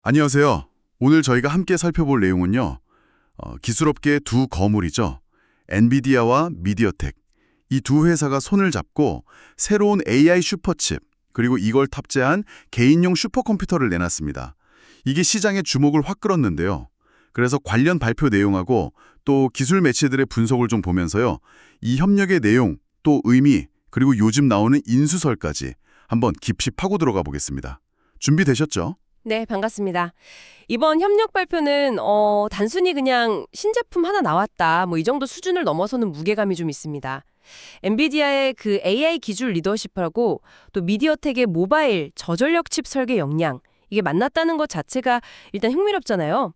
안녕하세요. 오늘 저희가 함께 살펴볼 내용은요. 기술업계의 두 거물이죠. 엔비디아와 미디어텍. 이 두 회사가 손을 잡고 새로운 AI 슈퍼칩, 그리고 이걸 탑재한 개인용 슈퍼컴퓨터를 내놨습니다. 이게 시장의 주목을 확 끌었는데요. 그래서 관련 발표 내용하고 또 기술 매체들의 분석을 좀 보면서요. 이 협력의 내용, 또 의미, 그리고 요즘 나오는 인수설까지 한번 깊이 파고 들어가 보겠습니다. 준비되셨죠? 네, 반갑습니다. 이번 협력 발표는 단순히 그냥 신제품 하나 나왔다, 이 정도 수준을 넘어서는 무게감이 좀 있습니다. 엔비디아의 그 AI 기술 리더십하고 또 미디어텍의 모바일 저전력 칩 설계 역량, 이게 만났다는 것 자체가 일단 흥미롭잖아요.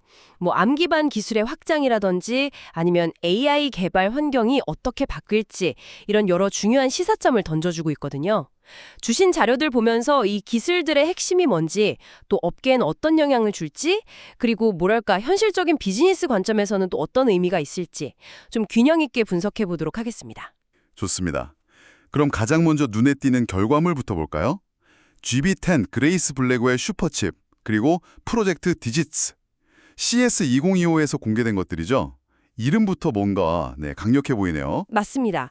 암 기반 기술의 확장이라든지 아니면 AI 개발 환경이 어떻게 바뀔지 이런 여러 중요한 시사점을 던져주고 있거든요. 주신 자료들 보면서 이 기술들의 핵심이 뭔지, 또 업계엔 어떤 영향을 줄지, 그리고 현실적인 비즈니스 관점에서는 또 어떤 의미가 있을지 좀 균형 있게 분석해 보도록 하겠습니다. 좋습니다. 그럼 가장 먼저 눈에 띄는 결과물부터 볼까요? GB10 그레이스 블랙웨어 슈퍼칩, 그리고 프로젝트 디지츠. CS2025에서 공개된 것들이죠. 이름부터 뭔가 강력해 보이네요. 맞습니다.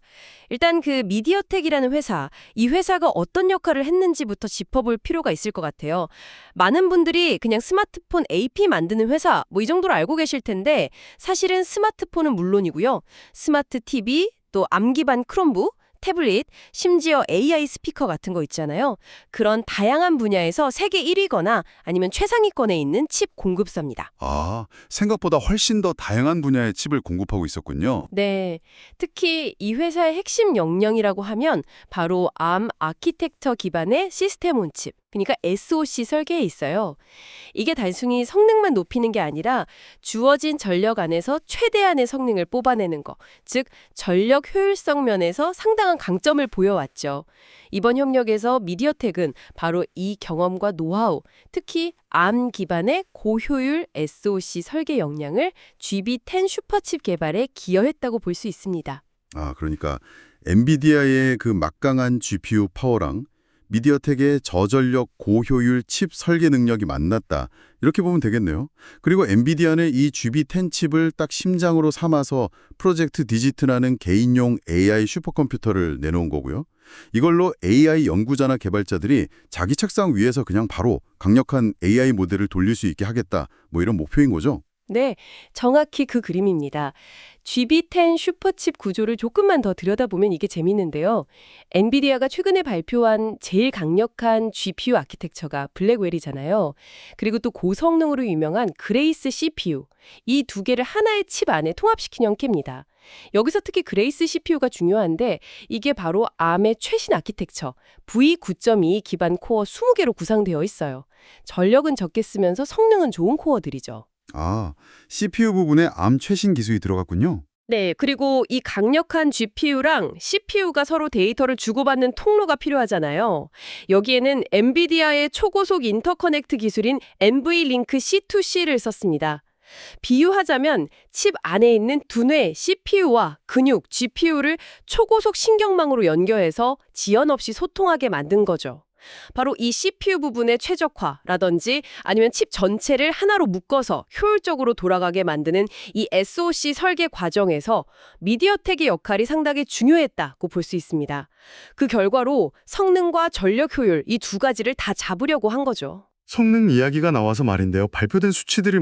일단 그 미디어텍이라는 회사, 이 회사가 어떤 역할을 했는지부터 짚어볼 필요가 있을 것 같아요. 많은 분들이 그냥 스마트폰 AP 만드는 회사, 이 정도로 알고 계실 텐데 사실은 스마트폰은 물론이고요. 스마트 TV, 또 암 기반 크롬북, 태블릿, 심지어 AI 스피커 같은 거 있잖아요. 그런 다양한 분야에서 세계 1위거나 아니면 최상위권에 있는 칩 공급사입니다. 아, 생각보다 훨씬 더 다양한 분야의 칩을 공급하고 있었군요. 네, 특히 이 회사의 핵심 역량이라고 하면 바로 암 아키텍처 기반의 시스템 온 칩, 그러니까 SoC 설계에 있어요. 이게 단순히 성능만 높이는 게 아니라 주어진 전력 안에서 최대한의 성능을 뽑아내는 거, 즉 전력 효율성 면에서 상당한 강점을 보여왔죠. 이번 협력에서 미디어텍은 바로 이 경험과 노하우, 특히 암 기반의 고효율 SoC 설계 역량을 GB10 슈퍼칩 개발에 기여했다고 볼 수 있습니다. 아, 그러니까 엔비디아의 그 막강한 GPU 파워랑 미디어텍의 저전력 고효율 칩 설계 능력이 만났다. 이렇게 보면 되겠네요. 그리고 엔비디아는 이 GB10 칩을 딱 심장으로 삼아서 프로젝트 디지트라는 개인용 AI 슈퍼컴퓨터를 내놓은 거고요. 이걸로 AI 연구자나 개발자들이 자기 책상 위에서 그냥 바로 강력한 AI 모델을 돌릴 수 있게 하겠다. 이런 목표인 거죠. 네, 정확히 그 그림입니다. GB10 슈퍼칩 구조를 조금만 더 들여다보면 이게 재밌는데요. 엔비디아가 최근에 발표한 제일 강력한 GPU 아키텍처가 블랙웰이잖아요. 그리고 또 고성능으로 유명한 그레이스 CPU, 이 두 개를 하나의 칩 안에 통합시킨 형태입니다. 여기서 특히 그레이스 CPU가 중요한데 이게 바로 암의 최신 아키텍처 V9.2 기반 코어 20개로 구성되어 있어요. 전력은 적게 쓰면서 성능은 좋은 코어들이죠. 아, CPU 부분에 암 최신 기술이 들어갔군요. 네, 그리고 이 강력한 GPU랑 CPU가 서로 데이터를 주고받는 통로가 필요하잖아요. 여기에는 엔비디아의 초고속 인터커넥트 기술인 NVLink C2C를 썼습니다. 비유하자면 칩 안에 있는 두뇌 CPU와 근육 GPU를 초고속 신경망으로 연결해서 지연 없이 소통하게 만든 거죠. 바로 이 CPU 부분의 최적화라든지 아니면 칩 전체를 하나로 묶어서 효율적으로 돌아가게 만드는 이 SoC 설계 과정에서 미디어텍의 역할이 상당히 중요했다고 볼 수 있습니다. 그 결과로 성능과 전력 효율 이 두 가지를 다 잡으려고 한 거죠. 성능 이야기가 나와서 말인데요. 발표된 수치들이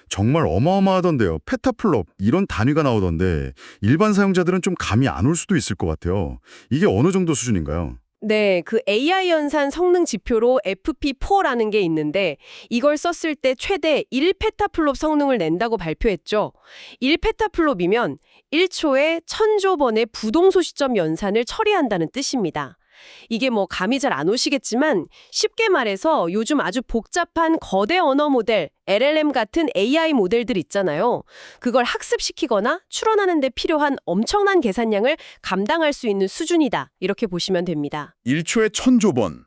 정말 어마어마하던데요. 페타플롭 이런 단위가 나오던데 일반 사용자들은 좀 감이 안 올 수도 있을 것 같아요. 이게 어느 정도 수준인가요? 네, 그 AI 연산 성능 지표로 FP4라는 게 있는데 이걸 썼을 때 최대 1페타플롭 성능을 낸다고 발표했죠. 1페타플롭이면 1초에 1000조 번의 부동소 시점 연산을 처리한다는 뜻입니다. 이게 감이 잘 안 오시겠지만 쉽게 말해서 요즘 아주 복잡한 거대 언어 모델, LLM 같은 AI 모델들 있잖아요. 그걸 학습시키거나 추론하는 데 필요한 엄청난 계산량을 감당할 수 있는 수준이다. 이렇게 보시면 됩니다. 1초에 1000조 번.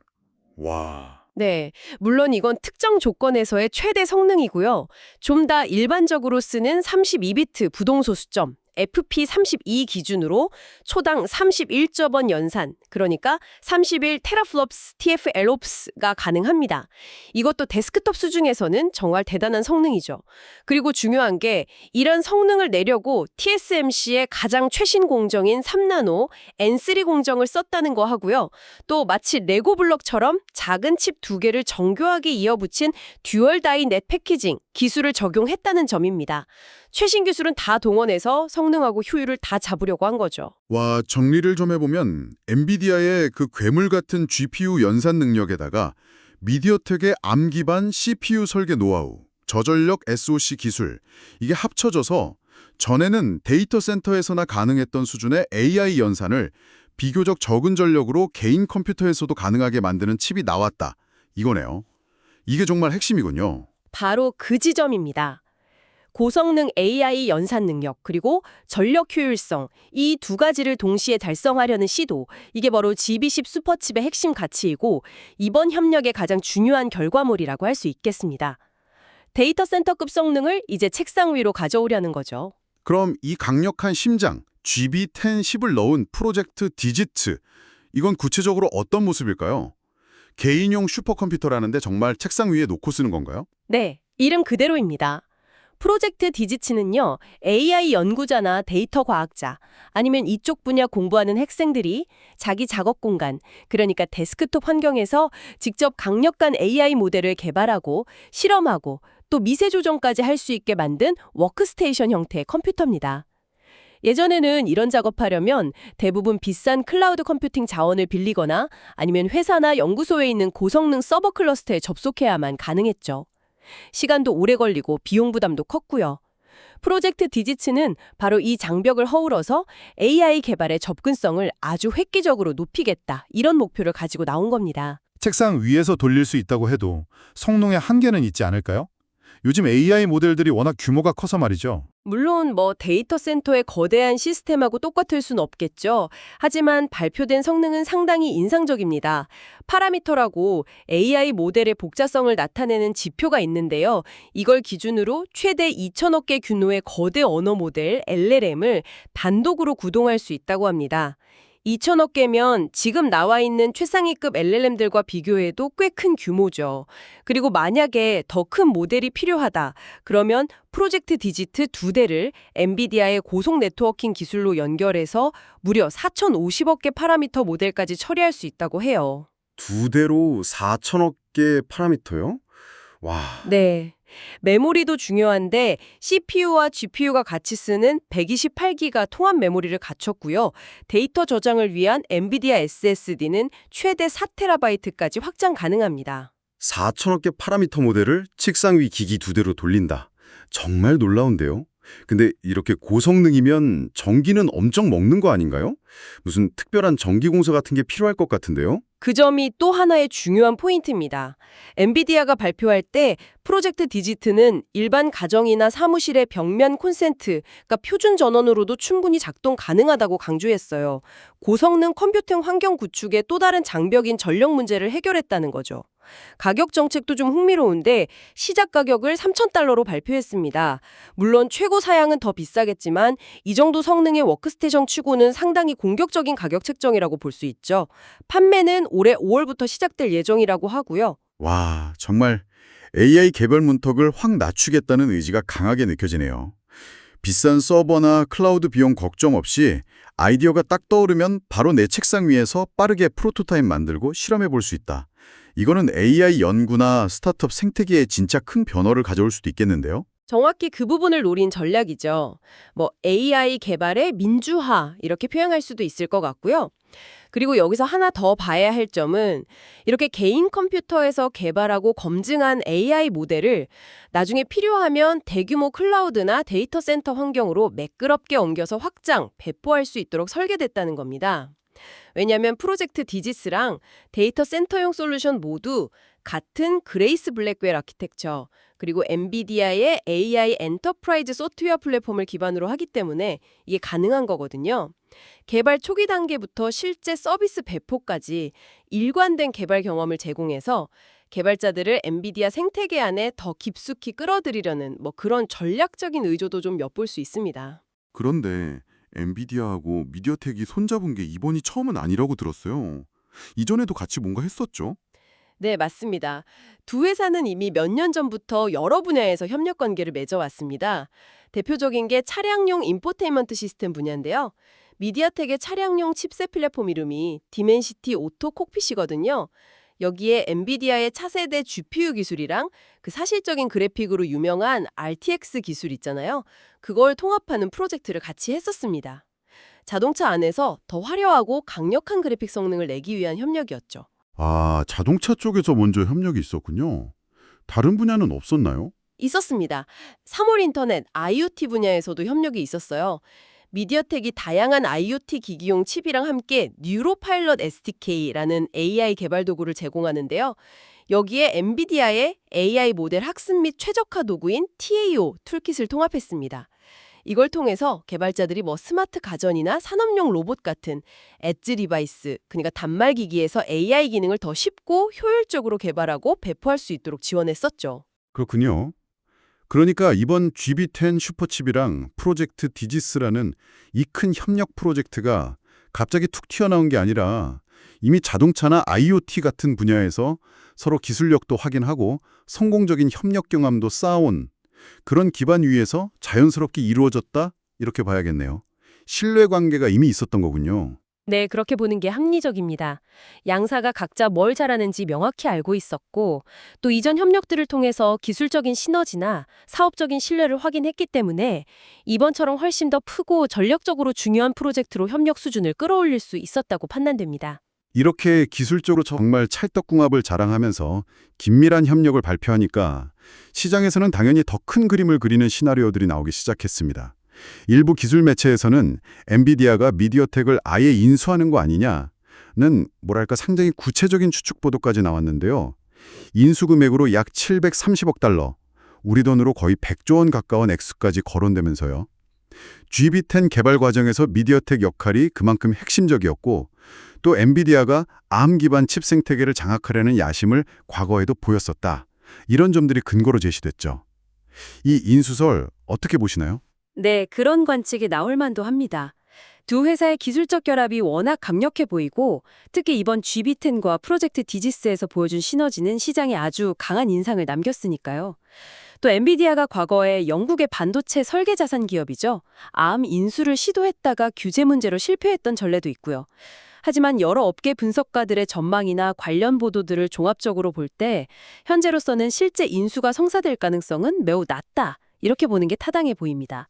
와. 네, 물론 이건 특정 조건에서의 최대 성능이고요. 좀 더 일반적으로 쓰는 32비트 부동소 수점, FP32 기준으로 초당 31조 원 연산, 그러니까 31 테라플롭스 TFLOPS가 가능합니다. 이것도 데스크톱 수준에서는 정말 대단한 성능이죠. 그리고 중요한 게 이런 성능을 내려고 TSMC의 가장 최신 공정인 3나노 N3 공정을 썼다는 거 하고요. 또 마치 레고 블럭처럼 작은 칩 두 개를 정교하게 이어붙인 듀얼 다이 넷 패키징 기술을 적용했다는 점입니다. 최신 기술은 다 동원해서 성능하고 효율을 다 잡으려고 한 거죠. 와, 정리를 좀 해보면 엔비디아의 그 괴물 같은 GPU 연산 능력에다가 미디어텍의 ARM 기반 CPU 설계 노하우, 저전력 SoC 기술, 이게 합쳐져서 전에는 데이터 센터에서나 가능했던 수준의 AI 연산을 비교적 적은 전력으로 개인 컴퓨터에서도 가능하게 만드는 칩이 나왔다. 이거네요. 이게 정말 핵심이군요. 바로 그 지점입니다. 고성능 AI 연산 능력 그리고 전력 효율성 이 두 가지를 동시에 달성하려는 시도 이게 바로 GB10 슈퍼칩의 핵심 가치이고 이번 협력의 가장 중요한 결과물이라고 할 수 있겠습니다. 데이터 센터급 성능을 이제 책상 위로 가져오려는 거죠. 그럼 이 강력한 심장, GB1010을 넣은 프로젝트 디지트, 이건 구체적으로 어떤 모습일까요? 개인용 슈퍼컴퓨터라는데 정말 책상 위에 놓고 쓰는 건가요? 네, 이름 그대로입니다. 프로젝트 디지츠는요, AI 연구자나 데이터 과학자, 아니면 이쪽 분야 공부하는 학생들이 자기 작업 공간, 그러니까 데스크톱 환경에서 직접 강력한 AI 모델을 개발하고 실험하고 또 미세 조정까지 할 수 있게 만든 워크스테이션 형태의 컴퓨터입니다. 예전에는 이런 작업하려면 대부분 비싼 클라우드 컴퓨팅 자원을 빌리거나 아니면 회사나 연구소에 있는 고성능 서버 클러스터에 접속해야만 가능했죠. 시간도 오래 걸리고 비용 부담도 컸고요. 프로젝트 디지츠는 바로 이 장벽을 허물어서 AI 개발의 접근성을 아주 획기적으로 높이겠다 이런 목표를 가지고 나온 겁니다. 책상 위에서 돌릴 수 있다고 해도 성능에 한계는 있지 않을까요? 요즘 AI 모델들이 워낙 규모가 커서 말이죠. 물론 데이터 센터의 거대한 시스템하고 똑같을 순 없겠죠. 하지만 발표된 성능은 상당히 인상적입니다. 파라미터라고 AI 모델의 복잡성을 나타내는 지표가 있는데요. 이걸 기준으로 최대 2,000억 개 규모의 거대 언어 모델 LLM을 단독으로 구동할 수 있다고 합니다. 2,000억 개면 지금 나와 있는 최상위급 LLM들과 비교해도 꽤 큰 규모죠. 그리고 만약에 더 큰 모델이 필요하다. 그러면 프로젝트 디지트 2대를 엔비디아의 고속 네트워킹 기술로 연결해서 무려 4,050억 개 파라미터 모델까지 처리할 수 있다고 해요. 두 대로 4천억 개 파라미터요? 와, 네. 메모리도 중요한데 CPU와 GPU가 같이 쓰는 128기가 통합 메모리를 갖췄고요. 데이터 저장을 위한 엔비디아 SSD는 최대 4TB까지 확장 가능합니다. 4천억 개 파라미터 모델을 책상 위 기기 두 대로 돌린다. 정말 놀라운데요? 근데 이렇게 고성능이면 전기는 엄청 먹는 거 아닌가요? 무슨 특별한 전기 공사 같은 게 필요할 것 같은데요? 그 점이 또 하나의 중요한 포인트입니다. 엔비디아가 발표할 때 프로젝트 디지트는 일반 가정이나 사무실의 벽면 콘센트, 그러니까 표준 전원으로도 충분히 작동 가능하다고 강조했어요. 고성능 컴퓨팅 환경 구축의 또 다른 장벽인 전력 문제를 해결했다는 거죠. 가격 정책도 좀 흥미로운데 시작 가격을 $3,000로 발표했습니다. 물론 최고 사양은 더 비싸겠지만 이 정도 성능의 워크스테이션 치고는 상당히 공격적인 가격 책정이라고 볼 수 있죠. 판매는 올해 5월부터 시작될 예정이라고 하고요. 와, 정말 AI 개발 문턱을 확 낮추겠다는 의지가 강하게 느껴지네요. 비싼 서버나 클라우드 비용 걱정 없이 아이디어가 딱 떠오르면 바로 내 책상 위에서 빠르게 프로토타입 만들고 실험해 볼 수 있다. 이거는 AI 연구나 스타트업 생태계에 진짜 큰 변화를 가져올 수도 있겠는데요? 정확히 그 부분을 노린 전략이죠. AI 개발의 민주화 이렇게 표현할 수도 있을 것 같고요. 그리고 여기서 하나 더 봐야 할 점은 이렇게 개인 컴퓨터에서 개발하고 검증한 AI 모델을 나중에 필요하면 대규모 클라우드나 데이터 센터 환경으로 매끄럽게 옮겨서 확장, 배포할 수 있도록 설계됐다는 겁니다. 왜냐하면 프로젝트 디지스랑 데이터 센터용 솔루션 모두 같은 그레이스 블랙웰 아키텍처 그리고 엔비디아의 AI 엔터프라이즈 소프트웨어 플랫폼을 기반으로 하기 때문에 이게 가능한 거거든요. 개발 초기 단계부터 실제 서비스 배포까지 일관된 개발 경험을 제공해서 개발자들을 엔비디아 생태계 안에 더 깊숙이 끌어들이려는 그런 전략적인 의도도 좀 엿볼 수 있습니다. 그런데 엔비디아하고 미디어텍이 손잡은 게 이번이 처음은 아니라고 들었어요. 이전에도 같이 뭔가 했었죠? 네, 맞습니다. 두 회사는 이미 몇 년 전부터 여러 분야에서 협력 관계를 맺어왔습니다. 대표적인 게 차량용 인포테인먼트 시스템 분야인데요. 미디어텍의 차량용 칩셋 플랫폼 이름이 디멘시티 오토 콕핏이거든요. 여기에 엔비디아의 차세대 GPU 기술이랑 그 사실적인 그래픽으로 유명한 RTX 기술 있잖아요. 그걸 통합하는 프로젝트를 같이 했었습니다. 자동차 안에서 더 화려하고 강력한 그래픽 성능을 내기 위한 협력이었죠. 아, 자동차 쪽에서 먼저 협력이 있었군요. 다른 분야는 없었나요? 있었습니다. 3월 인터넷 IoT 분야에서도 협력이 있었어요. 미디어텍이 다양한 IoT 기기용 칩이랑 함께 뉴로파일럿 SDK라는 AI 개발 도구를 제공하는데요. 여기에 엔비디아의 AI 모델 학습 및 최적화 도구인 TAO 툴킷을 통합했습니다. 이걸 통해서 개발자들이 스마트 가전이나 산업용 로봇 같은 엣지 디바이스, 그러니까 단말 기기에서 AI 기능을 더 쉽고 효율적으로 개발하고 배포할 수 있도록 지원했었죠. 그렇군요. 그러니까 이번 GB10 슈퍼칩이랑 프로젝트 디지스라는 이 큰 협력 프로젝트가 갑자기 툭 튀어나온 게 아니라 이미 자동차나 IoT 같은 분야에서 서로 기술력도 확인하고 성공적인 협력 경험도 쌓아온 그런 기반 위에서 자연스럽게 이루어졌다 이렇게 봐야겠네요. 신뢰관계가 이미 있었던 거군요. 네, 그렇게 보는 게 합리적입니다. 양사가 각자 뭘 잘하는지 명확히 알고 있었고, 또 이전 협력들을 통해서 기술적인 시너지나 사업적인 신뢰를 확인했기 때문에 이번처럼 훨씬 더 크고 전략적으로 중요한 프로젝트로 협력 수준을 끌어올릴 수 있었다고 판단됩니다. 이렇게 기술적으로 정말 찰떡궁합을 자랑하면서 긴밀한 협력을 발표하니까 시장에서는 당연히 더 큰 그림을 그리는 시나리오들이 나오기 시작했습니다. 일부 기술 매체에서는 엔비디아가 미디어텍을 아예 인수하는 거 아니냐는 상당히 구체적인 추측 보도까지 나왔는데요. 인수 금액으로 약 730억 달러, 우리 돈으로 거의 100조 원 가까운 액수까지 거론되면서요. GB10 개발 과정에서 미디어텍 역할이 그만큼 핵심적이었고 또 엔비디아가 ARM 기반 칩 생태계를 장악하려는 야심을 과거에도 보였었다. 이런 점들이 근거로 제시됐죠. 이 인수설 어떻게 보시나요? 네, 그런 관측이 나올 만도 합니다. 두 회사의 기술적 결합이 워낙 강력해 보이고, 특히 이번 GB10과 프로젝트 디지스에서 보여준 시너지는 시장에 아주 강한 인상을 남겼으니까요. 또 엔비디아가 과거에 영국의 반도체 설계 자산 기업이죠. ARM 인수를 시도했다가 규제 문제로 실패했던 전례도 있고요. 하지만 여러 업계 분석가들의 전망이나 관련 보도들을 종합적으로 볼 때 현재로서는 실제 인수가 성사될 가능성은 매우 낮다. 이렇게 보는 게 타당해 보입니다.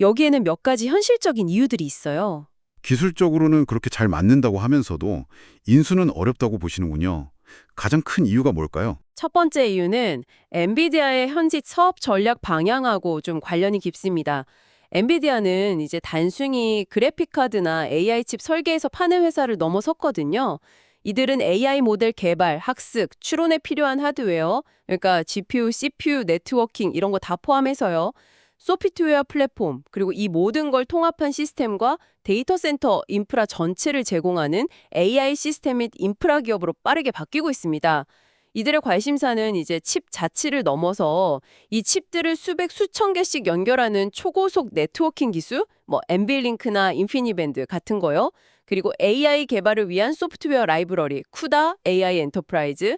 여기에는 몇 가지 현실적인 이유들이 있어요. 기술적으로는 그렇게 잘 맞는다고 하면서도 인수는 어렵다고 보시는군요. 가장 큰 이유가 뭘까요? 첫 번째 이유는 엔비디아의 현지 사업 전략 방향하고 좀 관련이 깊습니다. 엔비디아는 이제 단순히 그래픽카드나 AI 칩 설계에서 파는 회사를 넘어섰거든요. 이들은 AI 모델 개발, 학습, 추론에 필요한 하드웨어, 그러니까 GPU, CPU, 네트워킹 이런 거 다 포함해서요. 소프트웨어 플랫폼, 그리고 이 모든 걸 통합한 시스템과 데이터 센터 인프라 전체를 제공하는 AI 시스템 및 인프라 기업으로 빠르게 바뀌고 있습니다. 이들의 관심사는 이제 칩 자체를 넘어서 이 칩들을 수백 수천 개씩 연결하는 초고속 네트워킹 기술, 엔비링크나 인피니밴드 같은 거요. 그리고 AI 개발을 위한 소프트웨어 라이브러리, 쿠다 AI 엔터프라이즈,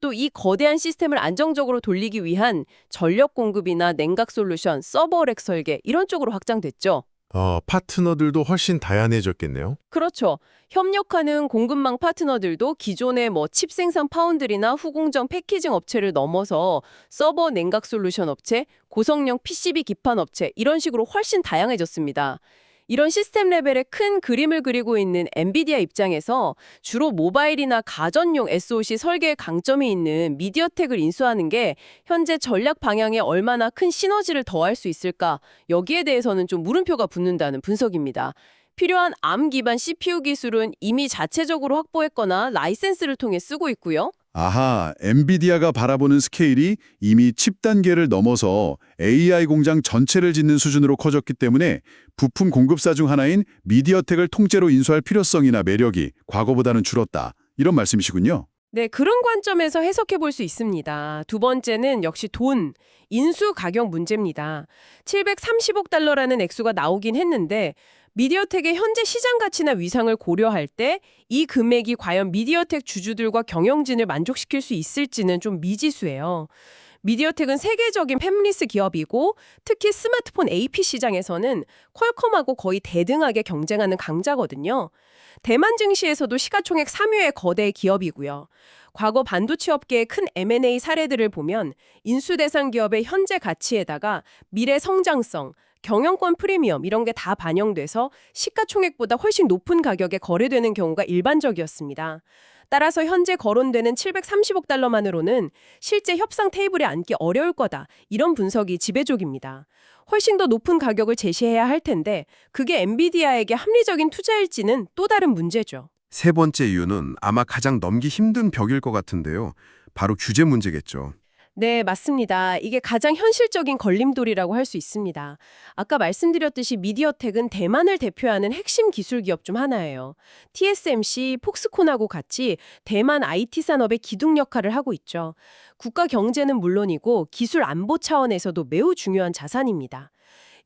또 이 거대한 시스템을 안정적으로 돌리기 위한 전력 공급이나 냉각 솔루션, 서버렉 설계 이런 쪽으로 확장됐죠. 파트너들도 훨씬 다양해졌겠네요. 그렇죠. 협력하는 공급망 파트너들도 기존의 칩 생산 파운드리나 후공정 패키징 업체를 넘어서 서버 냉각 솔루션 업체, 고성능 PCB 기판 업체 이런 식으로 훨씬 다양해졌습니다. 이런 시스템 레벨의 큰 그림을 그리고 있는 엔비디아 입장에서 주로 모바일이나 가전용 SoC 설계에 강점이 있는 미디어텍을 인수하는 게 현재 전략 방향에 얼마나 큰 시너지를 더할 수 있을까, 여기에 대해서는 좀 물음표가 붙는다는 분석입니다. 필요한 ARM 기반 CPU 기술은 이미 자체적으로 확보했거나 라이센스를 통해 쓰고 있고요. 아하, 엔비디아가 바라보는 스케일이 이미 칩 단계를 넘어서 AI 공장 전체를 짓는 수준으로 커졌기 때문에 부품 공급사 중 하나인 미디어텍을 통째로 인수할 필요성이나 매력이 과거보다는 줄었다. 이런 말씀이시군요. 네, 그런 관점에서 해석해 볼 수 있습니다. 두 번째는 역시 돈, 인수 가격 문제입니다. 730억 달러라는 액수가 나오긴 했는데 미디어텍의 현재 시장 가치나 위상을 고려할 때 이 금액이 과연 미디어텍 주주들과 경영진을 만족시킬 수 있을지는 좀 미지수예요. 미디어텍은 세계적인 팹리스 기업이고 특히 스마트폰 AP 시장에서는 퀄컴하고 거의 대등하게 경쟁하는 강자거든요. 대만 증시에서도 시가총액 3위의 거대 기업이고요. 과거 반도체 업계의 큰 M&A 사례들을 보면 인수 대상 기업의 현재 가치에다가 미래 성장성, 경영권 프리미엄 이런 게 다 반영돼서 시가총액보다 훨씬 높은 가격에 거래되는 경우가 일반적이었습니다. 따라서 현재 거론되는 730억 달러만으로는 실제 협상 테이블에 앉기 어려울 거다. 이런 분석이 지배적입니다. 훨씬 더 높은 가격을 제시해야 할 텐데 그게 엔비디아에게 합리적인 투자일지는 또 다른 문제죠. 세 번째 이유는 아마 가장 넘기 힘든 벽일 것 같은데요. 바로 규제 문제겠죠. 네, 맞습니다. 이게 가장 현실적인 걸림돌이라고 할 수 있습니다. 아까 말씀드렸듯이 미디어텍은 대만을 대표하는 핵심 기술 기업 중 하나예요. TSMC, 폭스콘하고 같이 대만 IT 산업의 기둥 역할을 하고 있죠. 국가 경제는 물론이고 기술 안보 차원에서도 매우 중요한 자산입니다.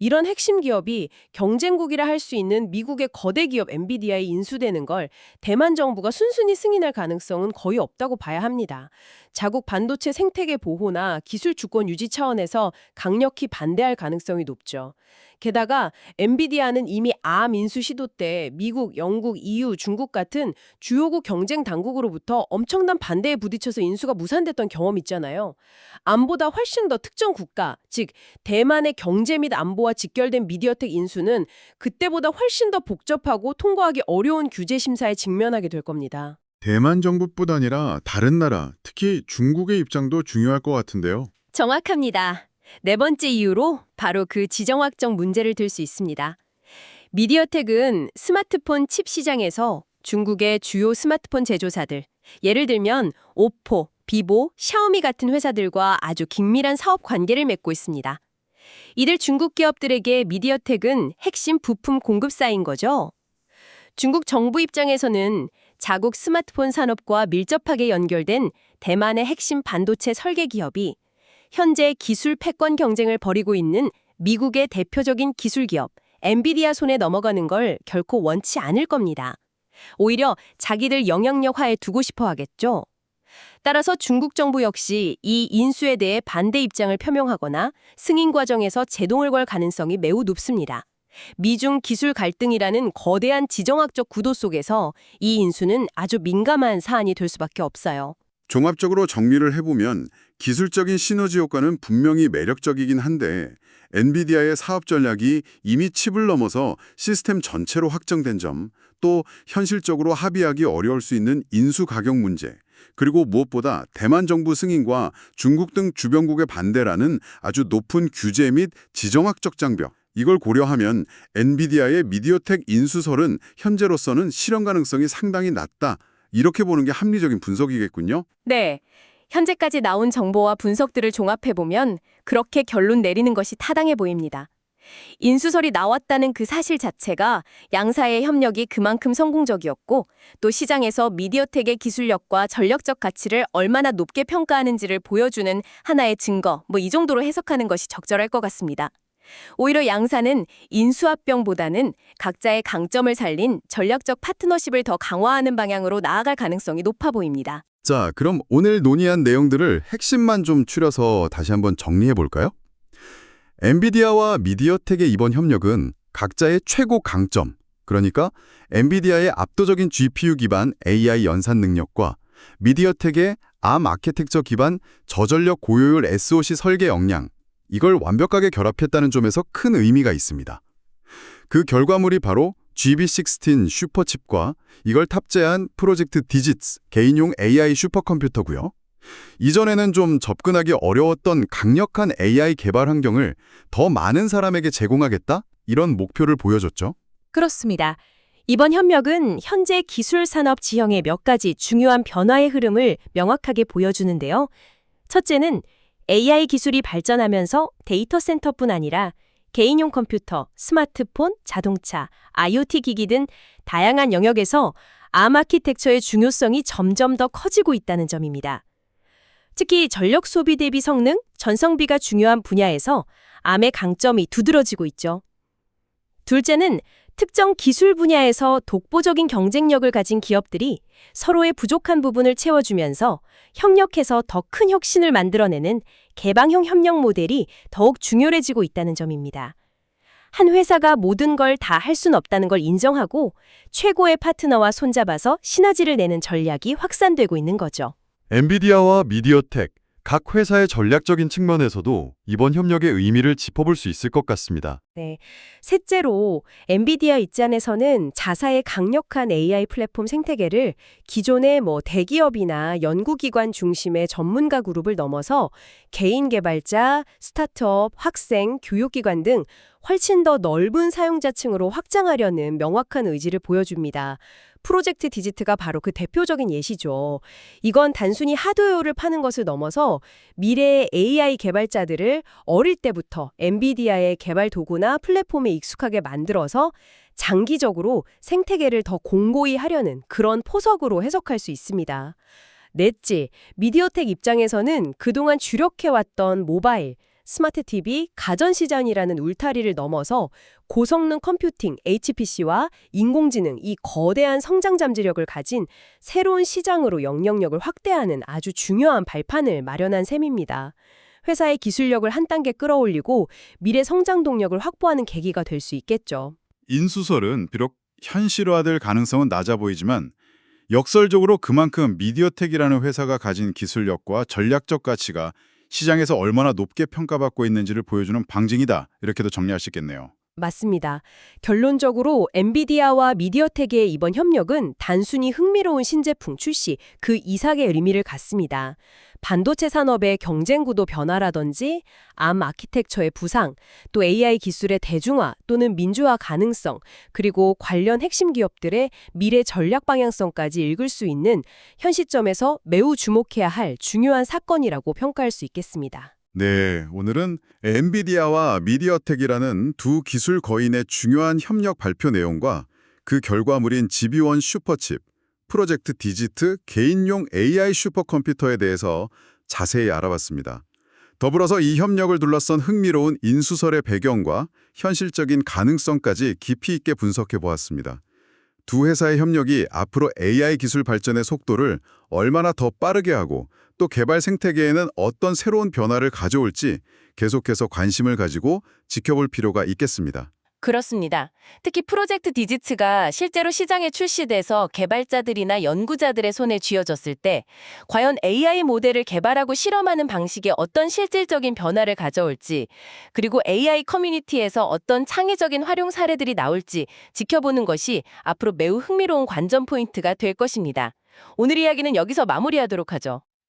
이런 핵심 기업이 경쟁국이라 할 수 있는 미국의 거대 기업 엔비디아에 인수되는 걸 대만 정부가 순순히 승인할 가능성은 거의 없다고 봐야 합니다. 자국 반도체 생태계 보호나 기술 주권 유지 차원에서 강력히 반대할 가능성이 높죠. 게다가 엔비디아는 이미 암 인수 시도 때 미국, 영국, EU, 중국 같은 주요국 경쟁 당국으로부터 엄청난 반대에 부딪혀서 인수가 무산됐던 경험이 있잖아요. 암보다 훨씬 더 특정 국가, 즉 대만의 경제 및 안보와 직결된 미디어텍 인수는 그때보다 훨씬 더 복잡하고 통과하기 어려운 규제 심사에 직면하게 될 겁니다. 대만 정부뿐 아니라 다른 나라, 특히 중국의 입장도 중요할 것 같은데요. 정확합니다. 네 번째 이유로 바로 그 지정학적 문제를 들 수 있습니다. 미디어텍은 스마트폰 칩 시장에서 중국의 주요 스마트폰 제조사들, 예를 들면 오포, 비보, 샤오미 같은 회사들과 아주 긴밀한 사업 관계를 맺고 있습니다. 이들 중국 기업들에게 미디어텍은 핵심 부품 공급사인 거죠. 중국 정부 입장에서는 자국 스마트폰 산업과 밀접하게 연결된 대만의 핵심 반도체 설계 기업이 현재 기술 패권 경쟁을 벌이고 있는 미국의 대표적인 기술 기업 엔비디아 손에 넘어가는 걸 결코 원치 않을 겁니다. 오히려 자기들 영향력하에 두고 싶어 하겠죠. 따라서 중국 정부 역시 이 인수에 대해 반대 입장을 표명하거나 승인 과정에서 제동을 걸 가능성이 매우 높습니다. 미중 기술 갈등이라는 거대한 지정학적 구도 속에서 이 인수는 아주 민감한 사안이 될 수밖에 없어요. 종합적으로 정리를 해보면 기술적인 시너지 효과는 분명히 매력적이긴 한데 엔비디아의 사업 전략이 이미 칩을 넘어서 시스템 전체로 확정된 점, 또 현실적으로 합의하기 어려울 수 있는 인수 가격 문제, 그리고 무엇보다 대만 정부 승인과 중국 등 주변국의 반대라는 아주 높은 규제 및 지정학적 장벽, 이걸 고려하면 엔비디아의 미디어텍 인수설은 현재로서는 실현 가능성이 상당히 낮다. 이렇게 보는 게 합리적인 분석이겠군요. 네. 현재까지 나온 정보와 분석들을 종합해보면 그렇게 결론 내리는 것이 타당해 보입니다. 인수설이 나왔다는 그 사실 자체가 양사의 협력이 그만큼 성공적이었고 또 시장에서 미디어텍의 기술력과 전략적 가치를 얼마나 높게 평가하는지를 보여주는 하나의 증거, 이 정도로 해석하는 것이 적절할 것 같습니다. 오히려 양사는 인수합병보다는 각자의 강점을 살린 전략적 파트너십을 더 강화하는 방향으로 나아갈 가능성이 높아 보입니다. 자, 그럼 오늘 논의한 내용들을 핵심만 좀 추려서 다시 한번 정리해 볼까요? 엔비디아와 미디어텍의 이번 협력은 각자의 최고 강점, 그러니까 엔비디아의 압도적인 GPU 기반 AI 연산 능력과 미디어텍의 ARM 아키텍처 기반 저전력 고효율 SoC 설계 역량, 이걸 완벽하게 결합했다는 점에서 큰 의미가 있습니다. 그 결과물이 바로 GB16 슈퍼칩과 이걸 탑재한 프로젝트 디짓 개인용 AI 슈퍼컴퓨터고요. 이전에는 좀 접근하기 어려웠던 강력한 AI 개발 환경을 더 많은 사람에게 제공하겠다? 이런 목표를 보여줬죠. 그렇습니다. 이번 협력은 현재 기술 산업 지형의 몇 가지 중요한 변화의 흐름을 명확하게 보여주는데요. 첫째는 AI 기술이 발전하면서 데이터 센터뿐 아니라 개인용 컴퓨터, 스마트폰, 자동차, IoT 기기 등 다양한 영역에서 암 아키텍처의 중요성이 점점 더 커지고 있다는 점입니다. 특히 전력 소비 대비 성능, 전성비가 중요한 분야에서 암의 강점이 두드러지고 있죠. 둘째는 특정 기술 분야에서 독보적인 경쟁력을 가진 기업들이 서로의 부족한 부분을 채워주면서 협력해서 더 큰 혁신을 만들어내는 개방형 협력 모델이 더욱 중요해지고 있다는 점입니다. 한 회사가 모든 걸 다 할 순 없다는 걸 인정하고 최고의 파트너와 손잡아서 시너지를 내는 전략이 확산되고 있는 거죠. 엔비디아와 미디어텍, 각 회사의 전략적인 측면에서도 이번 협력의 의미를 짚어볼 수 있을 것 같습니다. 셋째로 엔비디아 입장에서는 자사의 강력한 AI 플랫폼 생태계를 기존의 대기업이나 연구기관 중심의 전문가 그룹을 넘어서 개인 개발자, 스타트업, 학생, 교육기관 등 훨씬 더 넓은 사용자층으로 확장하려는 명확한 의지를 보여줍니다. 프로젝트 디지트가 바로 그 대표적인 예시죠. 이건 단순히 하드웨어를 파는 것을 넘어서 미래의 AI 개발자들을 어릴 때부터 엔비디아의 개발 도구나 플랫폼에 익숙하게 만들어서 장기적으로 생태계를 더 공고히 하려는 그런 포석으로 해석할 수 있습니다. 넷째, 미디어텍 입장에서는 그동안 주력해왔던 모바일, 스마트 TV, 가전시장이라는 울타리를 넘어서 고성능 컴퓨팅, HPC와 인공지능 이 거대한 성장 잠재력을 가진 새로운 시장으로 영향력을 확대하는 아주 중요한 발판을 마련한 셈입니다. 회사의 기술력을 한 단계 끌어올리고 미래 성장 동력을 확보하는 계기가 될 수 있겠죠. 인수설은 비록 현실화될 가능성은 낮아 보이지만 역설적으로 그만큼 미디어텍이라는 회사가 가진 기술력과 전략적 가치가 시장에서 얼마나 높게 평가받고 있는지를 보여주는 방증이다. 이렇게도 정리할 수 있겠네요. 맞습니다. 결론적으로 엔비디아와 미디어텍의 이번 협력은 단순히 흥미로운 신제품 출시 그 이상의 의미를 갖습니다. 반도체 산업의 경쟁 구도 변화라든지 암 아키텍처의 부상, 또 AI 기술의 대중화 또는 민주화 가능성, 그리고 관련 핵심 기업들의 미래 전략 방향성까지 읽을 수 있는 현 시점에서 매우 주목해야 할 중요한 사건이라고 평가할 수 있겠습니다. 네, 오늘은 엔비디아와 미디어텍이라는 두 기술 거인의 중요한 협력 발표 내용과 그 결과물인 GB1 슈퍼칩, 프로젝트 디지트 개인용 AI 슈퍼컴퓨터에 대해서 자세히 알아봤습니다. 더불어서 이 협력을 둘러싼 흥미로운 인수설의 배경과 현실적인 가능성까지 깊이 있게 분석해 보았습니다. 두 회사의 협력이 앞으로 AI 기술 발전의 속도를 얼마나 더 빠르게 하고 또 개발 생태계에는 어떤 새로운 변화를 가져올지 계속해서 관심을 가지고 지켜볼 필요가 있겠습니다. 그렇습니다. 특히 프로젝트 디지트가 실제로 시장에 출시돼서 개발자들이나 연구자들의 손에 쥐어졌을 때 과연 AI 모델을 개발하고 실험하는 방식에 어떤 실질적인 변화를 가져올지, 그리고 AI 커뮤니티에서 어떤 창의적인 활용 사례들이 나올지 지켜보는 것이 앞으로 매우 흥미로운 관전 포인트가 될 것입니다. 오늘 이야기는 여기서 마무리하도록 하죠.